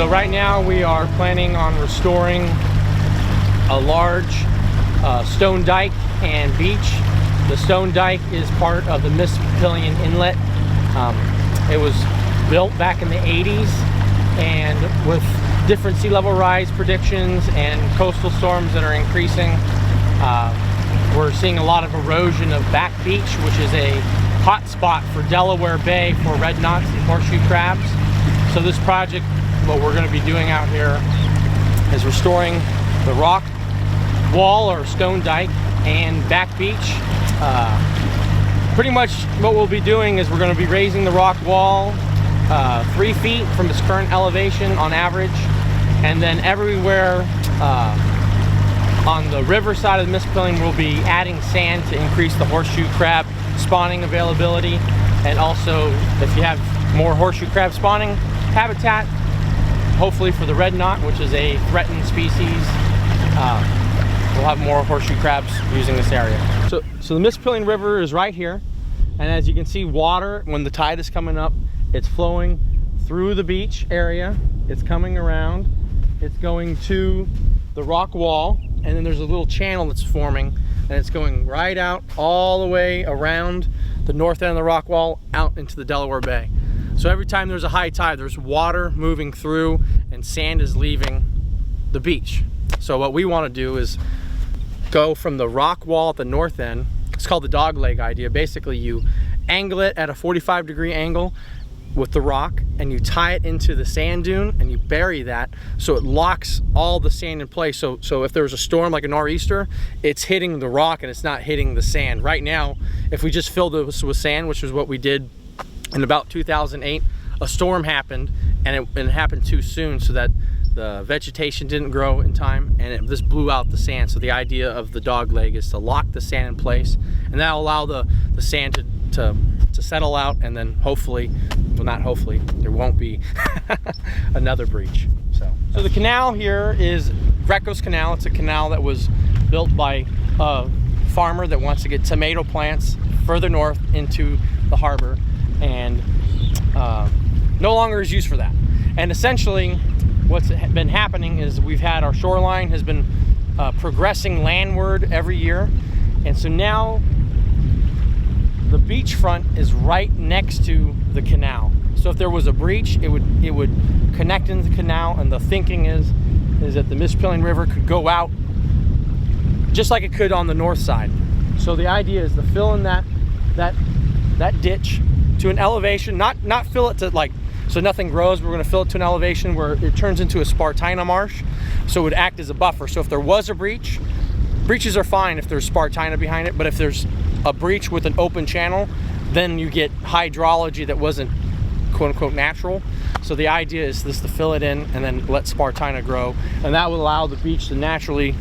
So right now we are planning on restoring a large stone dike and beach. The stone dike is part of the Mispillion Inlet. It was built back in the 80s, and with different sea level rise predictions and coastal storms that are increasing, we're seeing a lot of erosion of Back Beach, which is a hot spot for Delaware Bay for red knots and horseshoe crabs. So this project, what we're going to be doing out here is restoring the rock wall or stone dike and Back Beach. Pretty much what we'll be doing is we're going to be raising the rock wall 3 feet from its current elevation on average, and then everywhere on the river side of the Mispillion we'll be adding sand to increase the horseshoe crab spawning availability, and also if you have more horseshoe crab spawning habitat, hopefully for the red knot, which is a threatened species, we'll have more horseshoe crabs using this area. So the Mispillion River is right here, and as you can see, water, when the tide is coming up, it's flowing through the beach area, it's coming around, it's going to the rock wall, and then there's a little channel that's forming, and it's going right out all the way around the north end of the rock wall out into the Delaware Bay. So every time there's a high tide, there's water moving through and sand is leaving the beach. So what we want to do is go from the rock wall at the north end. It's called the dog leg idea. Basically, you angle it at a 45-degree angle with the rock, and you tie it into the sand dune and you bury that so it locks all the sand in place. So if there's a storm like a nor'easter, it's hitting the rock and it's not hitting the sand. Right now, if we just filled this with sand, which is what we did in about 2008, a storm happened, and it happened too soon, so that the vegetation didn't grow in time, and this blew out the sand. So the idea of the dog leg is to lock the sand in place, and that'll allow the sand to settle out, and then hopefully, well, not hopefully, there won't be another breach. So the canal here is Greco's Canal. It's a canal that was built by a farmer that wants to get tomato plants further north into the harbor, and no longer is used for that. And essentially what's been happening is we've had our shoreline has been progressing landward every year, and so now the beachfront is right next to the canal. So if there was a breach, it would connect into the canal, and the thinking is that the Mispillion River could go out just like it could on the north side. So the idea is to fill in that ditch to an elevation, not fill it to like so nothing grows. We're going to fill it to an elevation where it turns into a Spartina marsh, so it would act as a buffer. So if there was a breach, breaches are fine if there's Spartina behind it, but if there's a breach with an open channel, then you get hydrology that wasn't quote-unquote natural. So the idea is this, to fill it in and then let Spartina grow, and that will allow the beach to naturally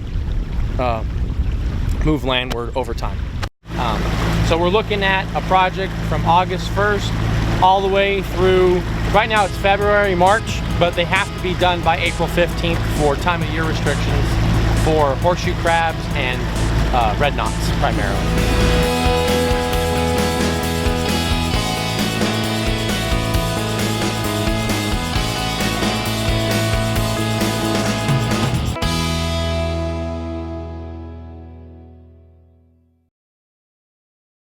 move landward over time. So we're looking at a project from August 1st all the way through, right now it's February, March, but they have to be done by April 15th for time of year restrictions for horseshoe crabs and red knots primarily.